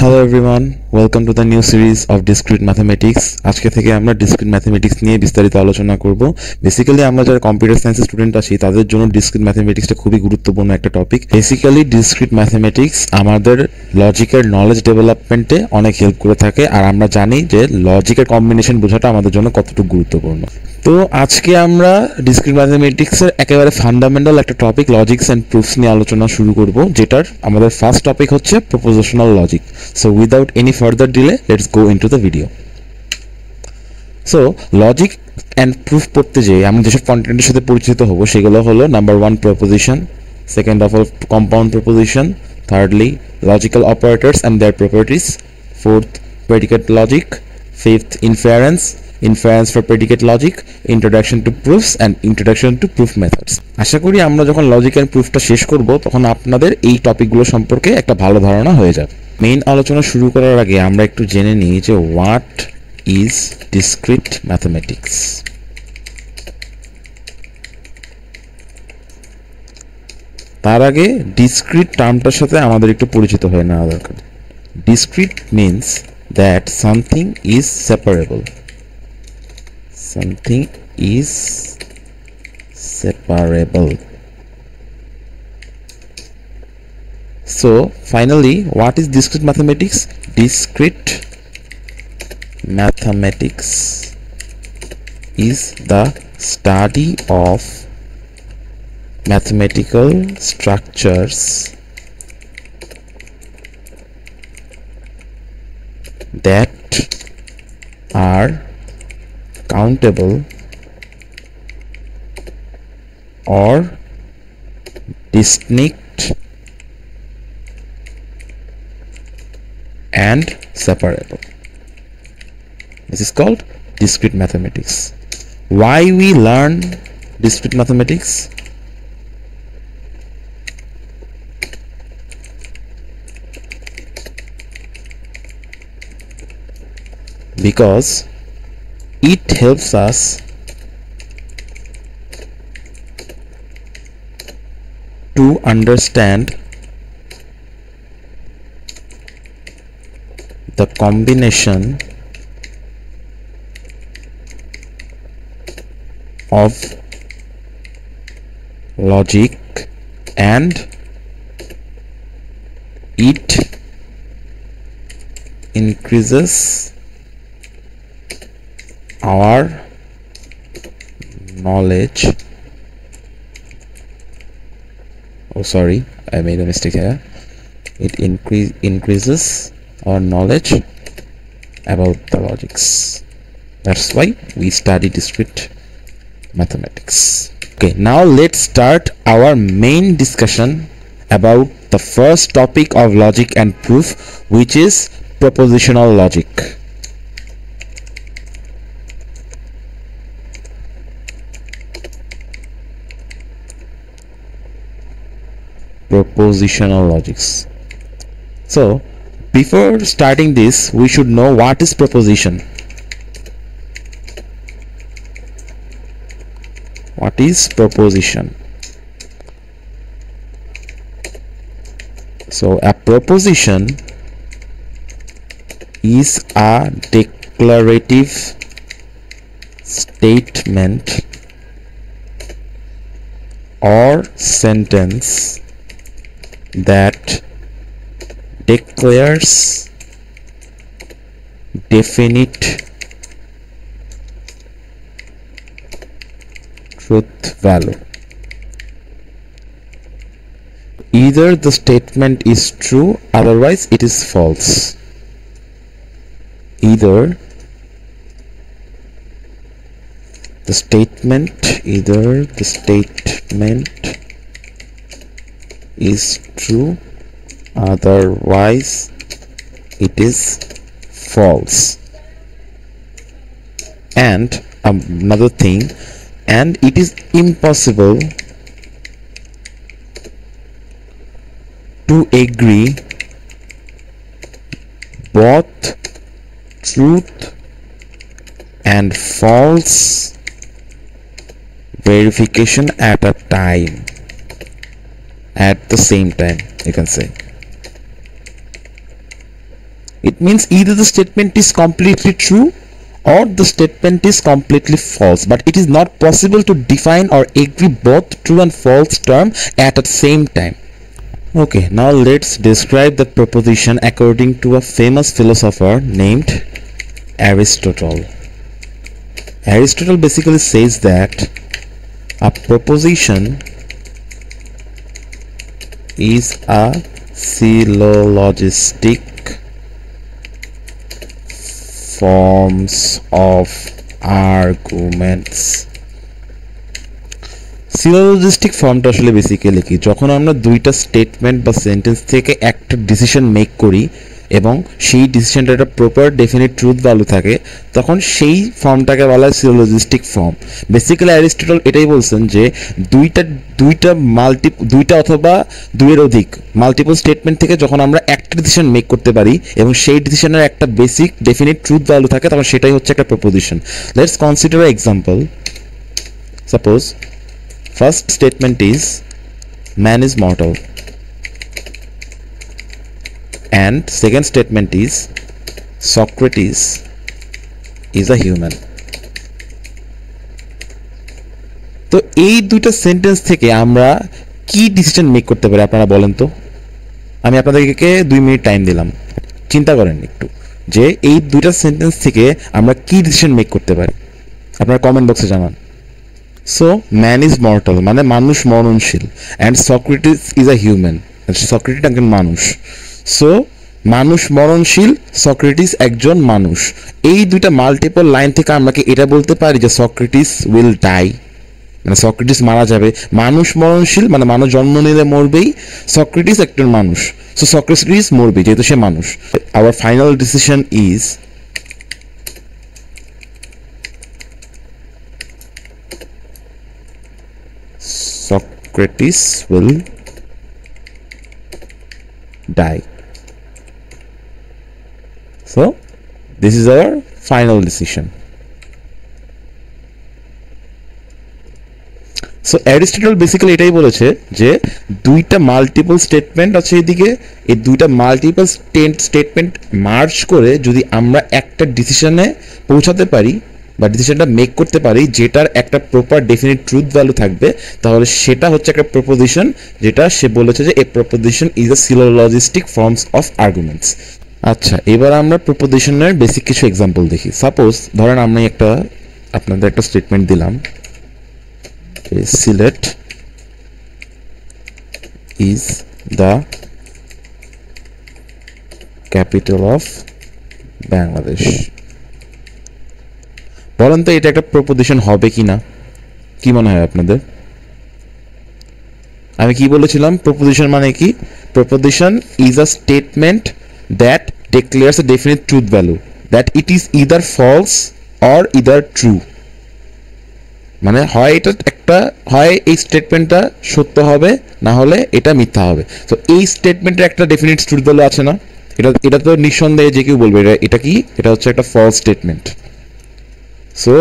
Hello everyone, welcome to the new series of discrete mathematics. আজকে থেকে আমরা discrete mathematics নিয়ে বিস্তারিত আলোচনা করব। বেসিক্যালি আমরা যারা কম্পিউটার সায়েন্সের স্টুডেন্ট আছি তাদের জন্য discrete mathematicsটা খুবই গুরুত্বপূর্ণ একটা টপিক। বেসিক্যালি discrete mathematics আমাদের লজিকের নলেজ ডেভেলপমেন্টে অনেক হেল্প করে থাকে, আর আমরা জানি যে লজিকের কম্বিনেশন বোঝাটা আমাদের জন্য কতটুকু গুরুত্বপূর্ণ। তো আজকে আমরা ডিসক্রিট ম্যাথমেটিক্সের একেবারে ফান্ডামেন্টাল একটা টপিক লজিক্স অ্যান্ড প্রুফস নিয়ে আলোচনা শুরু করব, যেটার আমাদের ফার্স্ট টপিক হচ্ছে propositional logic. So without any further delay let's go into the video. So logic and proof পড়তে যেয়ে আমরা যেসব কন্টেন্টের সাথে পরিচিত হব সেগুলো হলো number 1 proposition, second of all compound proposition, thirdly logical operators and their properties, fourth predicate logic, fifth inference for predicate logic, introduction to proofs and introduction to proof methods. আশা করি আমরা যখন লজিক এন্ড প্রুফটা শেষ করব তখন আপনাদের এই টপিকগুলো সম্পর্কে একটা ভালো ধারণা হয়ে যাবে। মেইন আলোচনা শুরু করার আগে আমরা একটু জেনে নিই যে হোয়াট ইজ ডিসক্রিট ম্যাথমেটিক্স। তার আগে ডিসক্রিট টার্মটার সাথে আমাদের একটু পরিচিত হয়ে নেওয়া দরকার। Discrete means that something is separable. Something is separable. So finally, what is discrete mathematics? Discrete mathematics is the study of mathematical structures that are countable or distinct and separable. This is called discrete mathematics. Why we learn discrete mathematics? Because it helps us to understand the combination of logic, and it increases our knowledge. Oh sorry, I made a mistake here. It increases our knowledge about the logics. That's why we study discrete mathematics. Okay, now let's start our main discussion about the first topic of logic and proof, which is propositional logic. Propositional logics. So before starting this, we should know what is proposition. What is proposition? So a proposition is a declarative statement or sentence that declares definite truth value. Either the statement is true, otherwise it is false. Either the statement is true, otherwise it is false. And another thing, and it is impossible to agree both truth and false verification at a time, at the same time, you can say. It means either the statement is completely true or the statement is completely false, but it is not possible to define or agree both true and false term at the same time. Okay, now let's describe the proposition according to a famous philosopher named Aristotle. Aristotle basically says that a proposition is a syllogistic forms of arguments. সিলোজিস্টিক ফর্মটা আসলে basically কি, যখন আমরা দুইটা statement বা sentence থেকে একটা decision make করি এবং সেই ডিসিশনটা একটা প্রপার ডেফিনিট ট্রুথ ভ্যালু থাকে, তখন সেই ফর্মটাকে বলা হয় সিলোজিস্টিক ফর্ম। বেসিক্যালি অ্যারিস্টটল এটাই বলছেন যে দুইটা অথবা দুইয়ের অধিক মাল্টিপল স্টেটমেন্ট থেকে যখন আমরা একটা ডিসিশন মেক করতে পারি এবং সেই ডিসিশনের একটা বেসিক ডেফিনিট ট্রুথ ভ্যালু থাকে, তখন সেটাই হচ্ছে একটা proposition. Let's consider example. Suppose first statement is man is mortal, and second statement is Socrates is a human. তো এই দুইটা সেন্টেন্স থেকে আমরা কি ডিসিশন মেক করতে পারি আপনারা বলেন তো? আমি আপনাদেরকে 2 মিনিট টাইম দিলাম, চিন্তা করেন একটু যে এই দুইটা সেন্টেন্স থেকে আমরা কি ডিসিশন মেক করতে পারি, আপনারা কমেন্ট বক্সে জানান। So man is mortal মানে মানুষ মরণশীল, and Socrates is a human, Socrates একজন মানুষ। সো মানুষ মরণশীল, সক্রেটিস একজন মানুষ। এই দুইটা মাল্টিপল লাইন থেকে আমরা কি এটা বলতে পারি যে সক্রেটিস উইল ডাই, মানে সক্রেটিস মারা যাবে? মানুষ মরণশীল মানে মানুষ জন্ম নিলে মরবেই, সক্রেটিস একজন মানুষ, সো সক্রেটিস মরবে যেহেতু সে মানুষ। Hour final decision is Socrates will die. So this is our final decision. So Aristotle basically এটাই বলেছে যে দুইটা মাল্টিপল স্টেটমেন্ট আছে এদিকে, এই দুইটা মাল্টিপল স্টেটমেন্ট মার্জ করে যদি আমরা একটা ডিসিশনে পৌঁছাতে পারি বা ডিসিশনটা মেক করতে পারি যেটার একটা প্রপার ডেফিনিট ট্রুথ ভ্যালু থাকবে, তাহলে সেটা হচ্ছে একটা প্রপোজিশন, যেটা সে বলেছে যে a proposition is a syllogistic forms of arguments. আচ্ছা, এবার আমরা প্রপোজিশনের বেসিক কিছু এক্সাম্পল দেখি। সাপোজ ধরেন আমি আপনাদের একটা স্টেটমেন্ট দিলাম, Sylhet is the capital of Bangladesh. বলেন তো এটা একটা প্রপোজিশন হবে কি না? কি মনে হয় আপনাদের? আমি কি বলেছিলাম? প্রপোজিশন মানে কি? Proposition is a statement that declares a definite truth value that it is either false or either true. মানে হয় এই স্টেটমেন্টটা সত্য হবে, না হলে এটা মিথ্যা হবে। তো এই স্টেটমেন্টের একটা ডেফিনিট ট্রুথ ভ্যালু আছে না? এটা তো নিঃসন্দেহে যে কেউ বলবে এটা কি, এটা হচ্ছে একটা false statement. So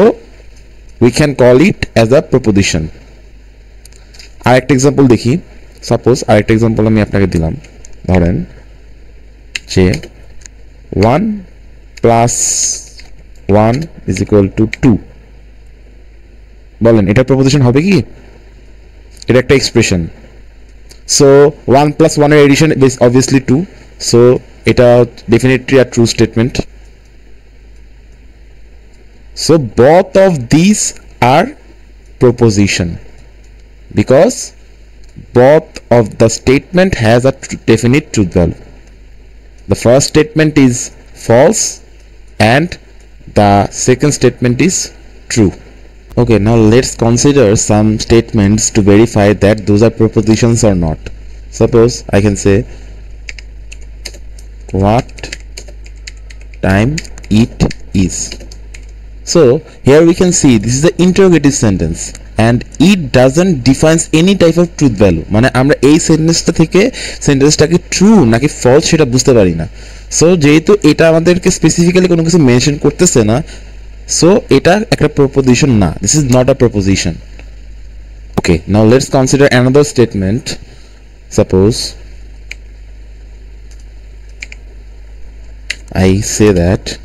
we can call it as a proposition. আরেকটা এক্সাম্পল দেখি। সাপোজ আরেকটা এক্সাম্পল আমি আপনাকে দিলাম, ধরেন যে 1 + 1 = 2। বলেন এটা প্রপোজিশন হবে কি? এটা একটা এক্সপ্রেশন। সো 1 + 1 এর এডিশন ইজ অবভিয়াসলি 2, সো এটা definitely a true statement. So both of these are proposition because both of the statement has a definite truth value. The first statement is false and the second statement is true. Okay, now let's consider some statements to verify that those are propositions or not. Suppose I can say what time it is. So here we can see this is the interrogative sentence and it doesn't defines any type of truth value, মানে আমরা এই সেন্টেন্সটা থেকে সেন্টেন্সটাকে true নাকি false সেটা বুঝতে পারি না। সো যেহেতু এটা আমাদেরকে স্পেসিফিক্যালি কোনো কিছু মেনশন করতেছে না, সো এটা একটা প্রপোজিশন না, this is not a proposition. Okay, now let's consider another statement. Suppose I say that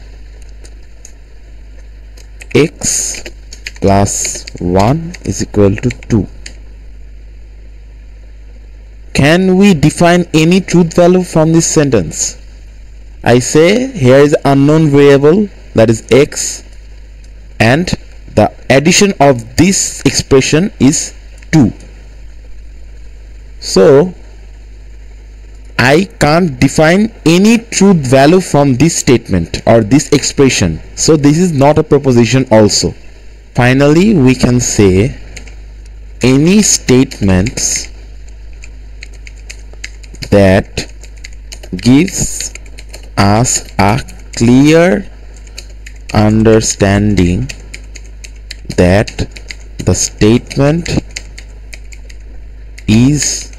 x plus 1 is equal to 2. Can we define any truth value from this sentence? I say here is unknown variable, that is x, and the addition of this expression is 2. So I can't define any truth value from this statement or this expression, so this is not a proposition also. Finally, we can say any statements that gives us a clear understanding that the statement is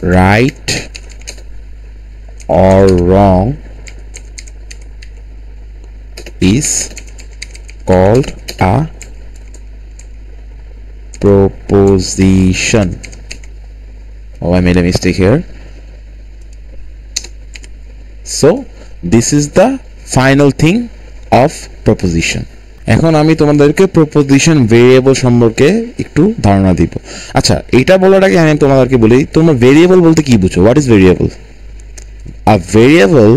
right or wrong is called a proposition. Oh, I made a mistake here. So this is the final thing of proposition. এখন আমি তোমাদেরকে proposition variable সম্পর্কে একটু ধারণা দিব। আচ্ছা, এটা বলার আগে আমি তোমাদেরকে বলি, তোমরা ভেরিয়েবল বলতে কি বুঝো? What is variable? A variable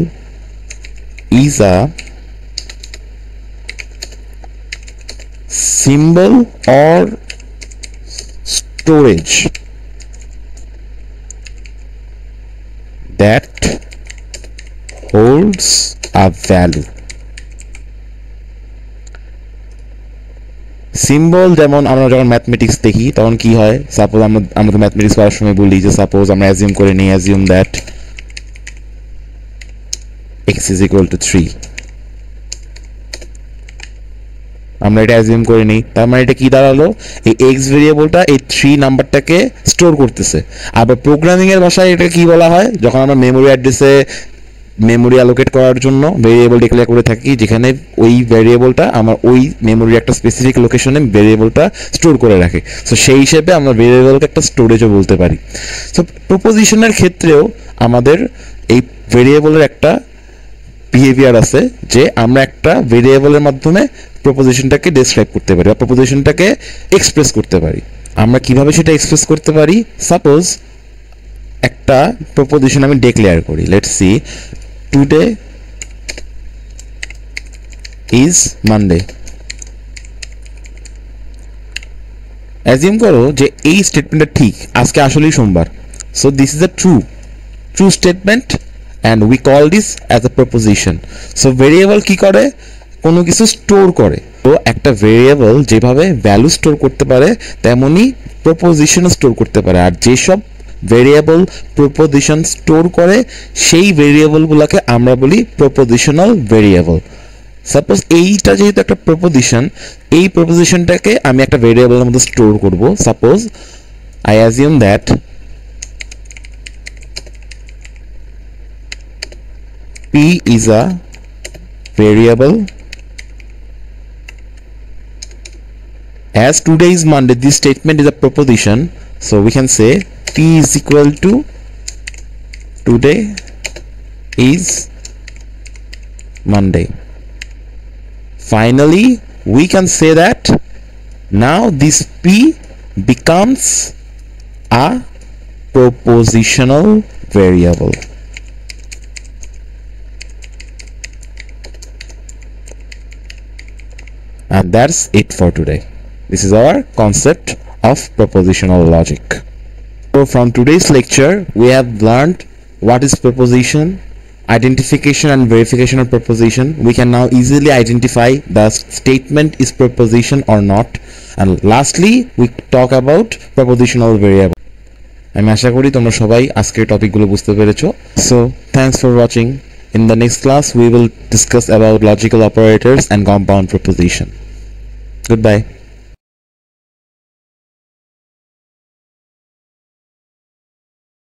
is a symbol or storage that holds a value. Symbol যেমন আমরা যখন ম্যাথমেটিক্স দেখি তখন কি হয়, সাপোজ আমরা ম্যাথমেটিক্স করার সময় বলি যে সাপোজ আমরা অ্যাজিউম করে নিই, assume that x is equal to 3, আমরা এটা অ্যাজিউম করে নিই। তার মানে এটা কি দাঁড়ালো, এই x ভেরিয়েবলটা এই 3 নাম্বারটাকে স্টোর করতেছে। আবার প্রোগ্রামিং এর ভাষায় এটা কি বলা হয়, যখন আমরা মেমোরি অ্যাড্রেসে মেমোরি অ্যালোকেট করার জন্য ভেরিয়েবল ডিক্লেয়ার করে থাকি, যেখানে ওই ভেরিয়েবলটা আমার ওই মেমোরির একটা স্পেসিফিক লোকেশনে ভেরিয়েবলটা স্টোর করে রাখে। সো সেই হিসেবে আমরা ভেরিয়েবলকে একটা স্টোরেজও বলতে পারি। সো প্রপোজিশনের ক্ষেত্রেও আমাদের এই ভেরিয়েবলের একটা বিহেভিয়ার আছে যে আমরা একটা ভেরিয়েবলের মাধ্যমে প্রপোজিশনটাকে ডেসক্রাইব করতে পারি বা প্রপোজিশনটাকে এক্সপ্রেস করতে পারি। আমরা কিভাবে সেটা এক্সপ্রেস করতে পারি, সাপোজ একটা প্রপোজিশন আমি ডিক্লেয়ার করি, let's see today is Monday. Assume করো যে এই স্টেটমেন্টটা ঠিক, আজকে আসলেই সোমবার। So this is a true statement and we call this as a proposition. So variable কি করে, কোনো কিছু স্টোর করে। তো একটা ভেরিয়েবল যেভাবে ভ্যালু স্টোর করতে পারে তেমনি প্রপোজিশন স্টোর করতে পারে। আর যেসব ভেরিয়েবল প্রপোজিশন স্টোর করে সেই ভেরিয়েবলগুলোকে আমরা বলি প্রপোজিশনাল ভেরিয়েবল। সাপোজ এইটা যেহেতু একটা প্রপোজিশন, এই প্রপোজিশনটাকে আমি একটা ভেরিয়েবলের মধ্যে স্টোর করব। Suppose I assume that P is a variable. As today is Monday, this statement is a proposition, so we can say P is equal to today is Monday. Finally, we can say that now this P becomes a propositional variable. And that's it for today. This is our concept of propositional logic. So from today's lecture, we have learned what is proposition, identification and verification of proposition. We can now easily identify the statement is proposition or not. And lastly, we talk about propositional variable. আমি আশা করি তোমরা সবাই আজকের টপিকগুলো বুঝতে পেরেছো। So thanks for watching. In the next class, we will discuss about logical operators and compound proposition. Goodbye.